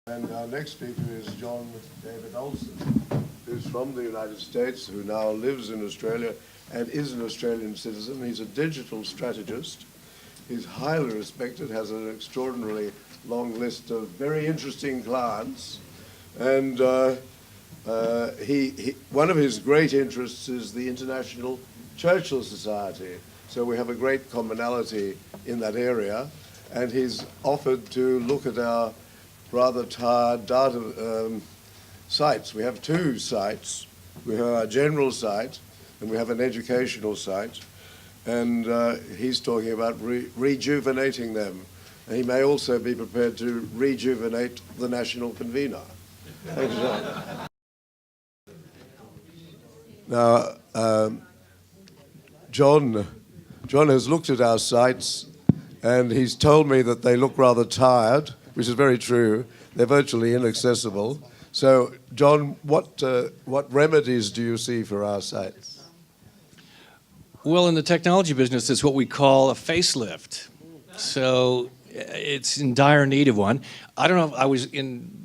And our next speaker is John David Olsen, who's from the United States, who now lives in Australia and is an Australian citizen. He's a digital strategist. He's highly respected, has an extraordinarily long list of very interesting clients. And one of his great interests is the International Churchill Society. So we have a great commonality in that area. And he's offered to look at our rather tired data sites. We have two sites. We have our general site and we have an educational site. And he's talking about rejuvenating them. And he may also be prepared to rejuvenate the national convener. Thanks, John. Now, John has looked at our sites and he's told me that they look rather tired, which is very true. They're virtually inaccessible. So, John, what remedies do you see for our sites? Well, in the technology business, it's what we call a facelift. So it's in dire need of one. I don't know if I was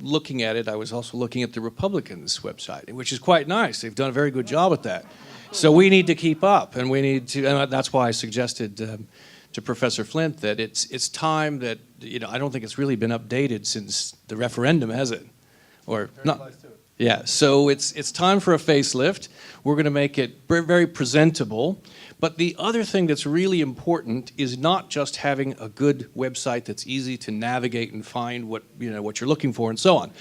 looking at it, I was also looking at the Republicans' website, which is quite nice. They've done a very good job at that. So we need to keep up, and we need to, and that's why I suggested to Professor Flint that it's time that, I don't think it's really been updated since the referendum, has it? Or very not? Close to it. Yeah, so it's time for a facelift. We're going to make it very, very presentable. But the other thing that's really important is not just having a good website that's easy to navigate and find what you're looking for and so on.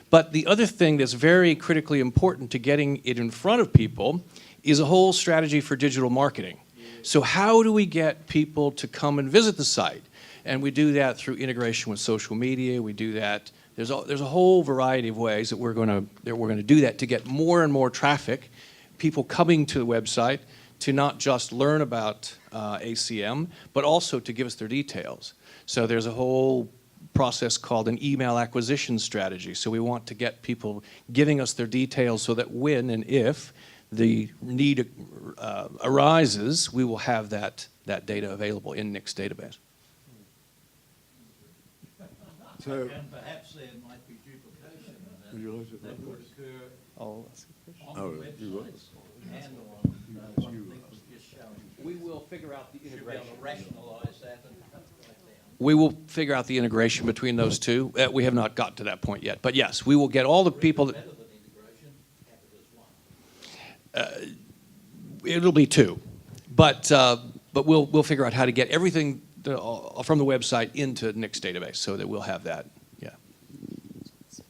But the other thing that's very critically important to getting it in front of people is a whole strategy for digital marketing. So how do we get people to come and visit the site? And we do that through integration with social media. We do that. There's a whole variety of ways that we're going to do that to get more and more traffic, people coming to the website to not just learn about ACM, but also to give us their details. So there's a whole process called an email acquisition strategy. So we want to get people giving us their details so that when and if the need arises, we will have that data available in Nick's database. So, and perhaps there might be duplication that would occur on the websites and on what Nick was just showing. We will figure out the integration. Be able to rationalise that and write down. We will figure out the integration between those two. We have not got to that point yet. But yes, we will get all the people that... Better than integration, have it as one. It'll be two. But we'll figure out how to get everything from the website into Nick's database so that we'll have that. Yeah.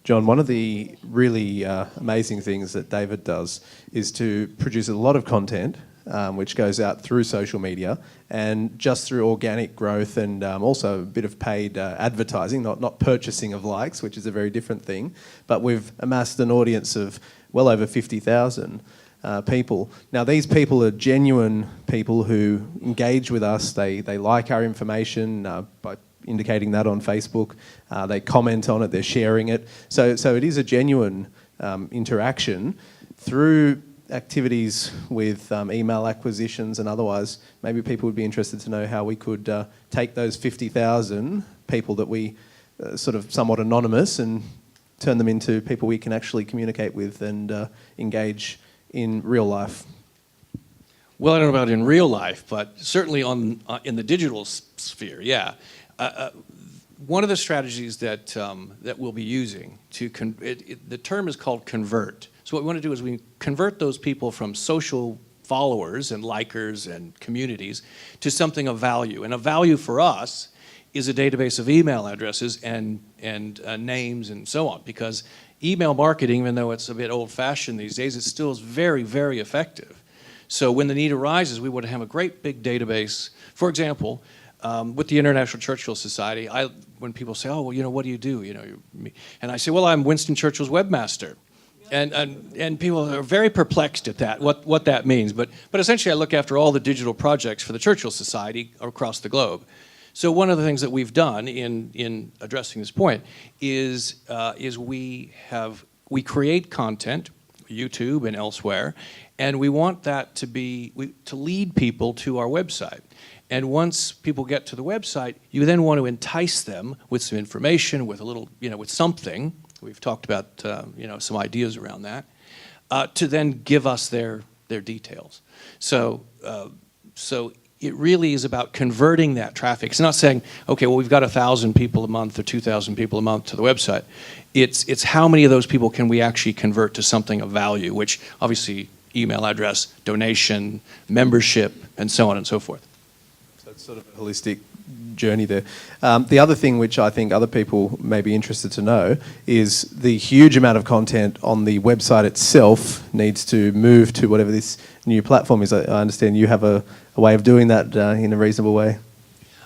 John, one of the really amazing things that David does is to produce a lot of content which goes out through social media and just through organic growth and also a bit of paid advertising, not purchasing of likes, which is a very different thing. But we've amassed an audience of well over 50,000 people. Now, these people are genuine people who engage with us. They like our information by indicating that on Facebook. They comment on it. They're sharing it. So it is a genuine interaction through activities with email acquisitions and otherwise. Maybe people would be interested to know how we could take those 50,000 people that we sort of somewhat anonymous and turn them into people we can actually communicate with and engage in real life. Well, I don't know about in real life, but certainly in the digital sphere, yeah. One of the strategies that we'll be using the term is called convert. So what we want to do is we convert those people from social followers and likers and communities to something of value. And of value for us is a database of email addresses and names and so on, because email marketing, even though it's a bit old-fashioned these days, it still is very, very effective. So when the need arises, we would have a great big database. For example, with the International Churchill Society, when people say, oh, well, what do you do? And I say, well, I'm Winston Churchill's webmaster. And people are very perplexed at that, what that means. But essentially, I look after all the digital projects for the Churchill Society across the globe. So one of the things that we've done in addressing this point is we create content, YouTube and elsewhere, and we want that to lead people to our website. And once people get to the website, you then want to entice them with some information, with a little, with something, we've talked about some ideas around that, to then give us their details. So it really is about converting that traffic. It's not saying, okay, well, we've got 1,000 people a month or 2,000 people a month to the website. It's how many of those people can we actually convert to something of value, which obviously email address, donation, membership, and so on and so forth. So it's sort of a holistic journey there. The other thing which I think other people may be interested to know is the huge amount of content on the website itself needs to move to whatever this new platform is. I understand you have a way of doing that in a reasonable way.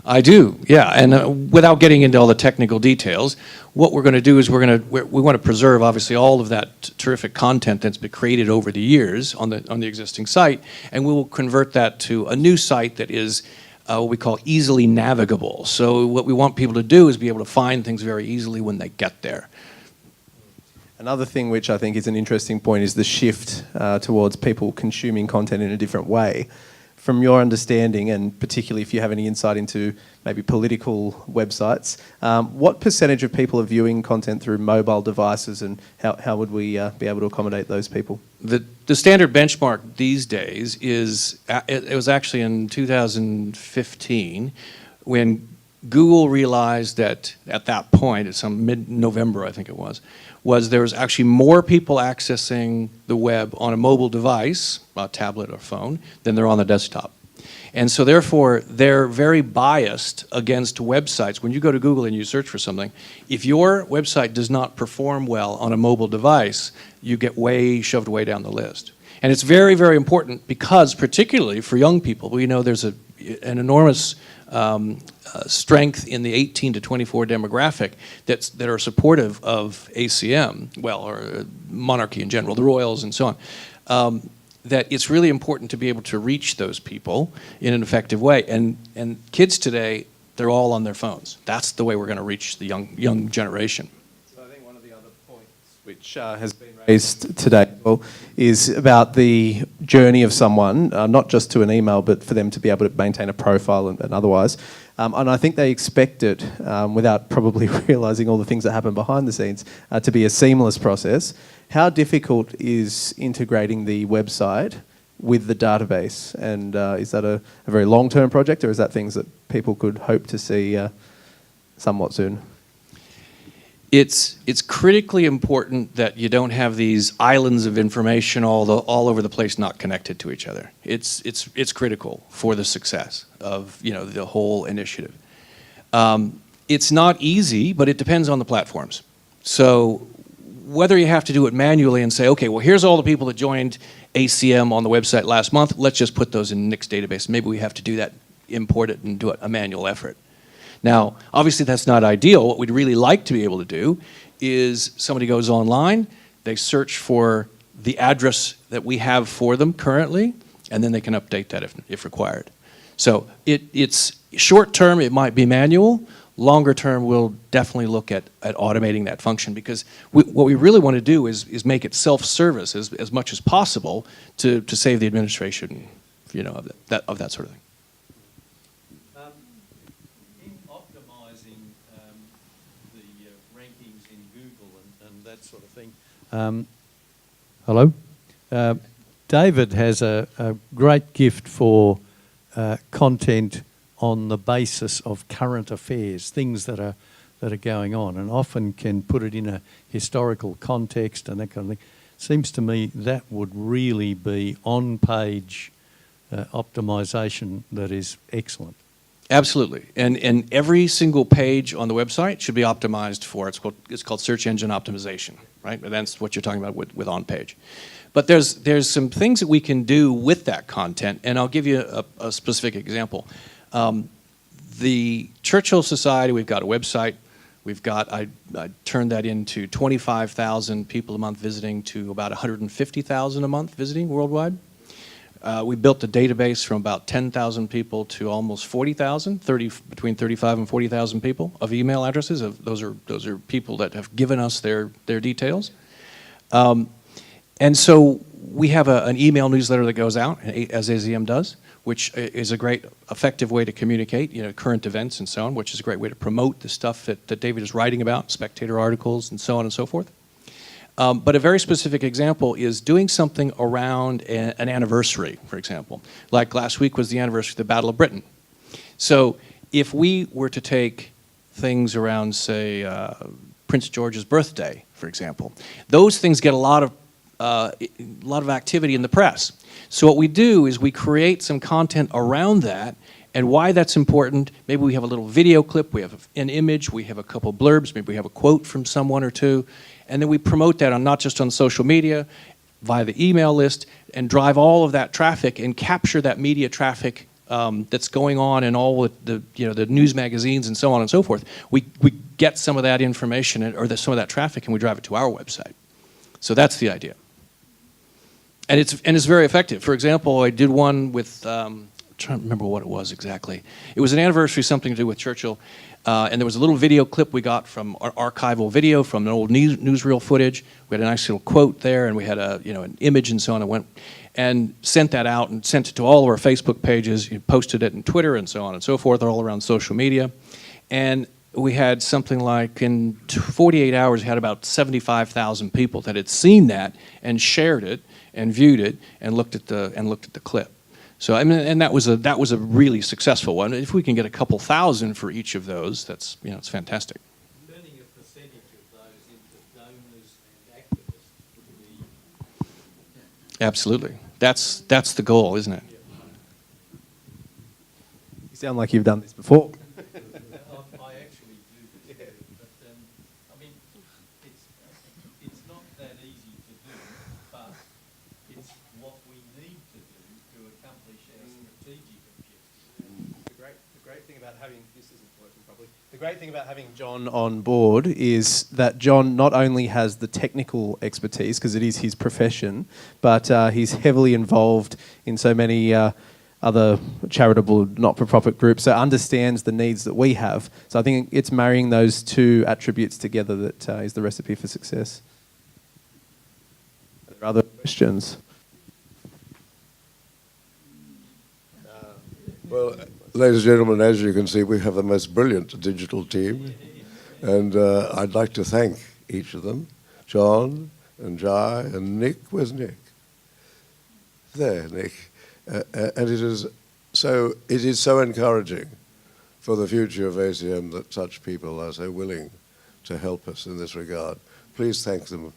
I do, yeah, and without getting into all the technical details, what we're going to do is we want to preserve obviously all of that terrific content that's been created over the years on the existing site, and we will convert that to a new site that is what we call easily navigable. So what we want people to do is be able to find things very easily when they get there. Another thing which I think is an interesting point is the shift towards people consuming content in a different way. From your understanding, and particularly if you have any insight into maybe political websites, what percentage of people are viewing content through mobile devices, and how would we be able to accommodate those people? The standard benchmark these days is, it was actually in 2015 when Google realized that at that point, at some mid-November I think it was there was actually more people accessing the web on a mobile device, a tablet or phone, than there are on the desktop. And so therefore, they're very biased against websites. When you go to Google and you search for something, if your website does not perform well on a mobile device, you get shoved way down the list. And it's very, very important because particularly for young people, we know there's an enormous strength in the 18 to 24 demographic that are supportive of ACM, or monarchy in general, the royals and so on, that it's really important to be able to reach those people in an effective way. And kids today, they're all on their phones. That's the way we're going to reach the young generation. So I think one of the other points which has been raised today is about the journey of someone, not just to an email, but for them to be able to maintain a profile and otherwise. And I think they expect it, without probably realising all the things that happen behind the scenes, to be a seamless process. How difficult is integrating the website with the database? And is that a very long-term project, or is that things that people could hope to see somewhat soon? It's critically important that you don't have these islands of information all over the place, not connected to each other. It's critical for the success of the whole initiative. It's not easy, but it depends on the platforms. So whether you have to do it manually and say, okay, well here's all the people that joined ACM on the website last month, let's just put those in Nick's database. Maybe we have to do that, import it, and do a manual effort. Now, obviously that's not ideal. What we'd really like to be able to do is somebody goes online, they search for the address that we have for them currently, and then they can update that if required. So it's short term, it might be manual. Longer term, we'll definitely look at automating that function, because what we really want to do is make it self-service as much as possible to save the administration, of that sort of thing. In optimising the rankings in Google and that sort of thing. Hello? David has a great gift for content on the basis of current affairs, things that are going on, and often can put it in a historical context and that kind of thing. Seems to me that would really be on-page optimisation that is excellent. Absolutely, and every single page on the website should be optimized for it's called search engine optimization, right? And that's what you're talking about with on-page. But there's some things that we can do with that content, and I'll give you a specific example. The Churchill Society, we've got a website. I turned that into 25,000 people a month visiting to about 150,000 a month visiting worldwide. We built a database from about 10,000 people to almost 40,000, between 35 and 40,000 people of email addresses. Those are people that have given us their details. And so we have an email newsletter that goes out, as AZM does, which is a great, effective way to communicate, current events and so on, which is a great way to promote the stuff that David is writing about, Spectator articles and so on and so forth. But a very specific example is doing something around an anniversary, for example. Like last week was the anniversary of the Battle of Britain. So if we were to take things around, say, Prince George's birthday, for example, those things get a lot of activity in the press. So what we do is we create some content around that, and why that's important. Maybe we have a little video clip, we have an image, we have a couple blurbs, maybe we have a quote from someone or two, and then we promote that on not just on social media, via the email list, and drive all of that traffic and capture that media traffic that's going on in all the the news magazines and so on and so forth. We get some of that information or some of that traffic, and we drive it to our website. So that's the idea. And it's very effective. For example, I did one with, I'm trying to remember what it was exactly. It was an anniversary, something to do with Churchill, and there was a little video clip we got from archival video from an old newsreel footage. We had a nice little quote there, and we had an image and so on. I went and sent that out and sent it to all of our Facebook pages, posted it in Twitter and so on and so forth, all around social media. And we had something like, in 48 hours, we had about 75,000 people that had seen that and shared it and viewed it and looked at the clip. So I mean, and that was a really successful one. If we can get a couple thousand for each of those, that's it's fantastic. Turning a percentage of those into donors and activists would be... Absolutely. That's the goal, isn't it? You sound like you've done this before. I actually do this, but I mean, it's not that easy to do, but it's what we need to do to accomplish our strategic objectives. The great thing about having this isn't working properly. The great thing about having John on board is that John not only has the technical expertise, because it is his profession, but he's heavily involved in so many other charitable not-for-profit groups, so understands the needs that we have. So I think it's marrying those two attributes together that is the recipe for success. Are there other questions? Well, ladies and gentlemen, as you can see, we have the most brilliant digital team, and I'd like to thank each of them, John and Jai and Nick. Where's Nick? There, Nick. And it is so encouraging for the future of AZM that such people are so willing to help us in this regard. Please thank them.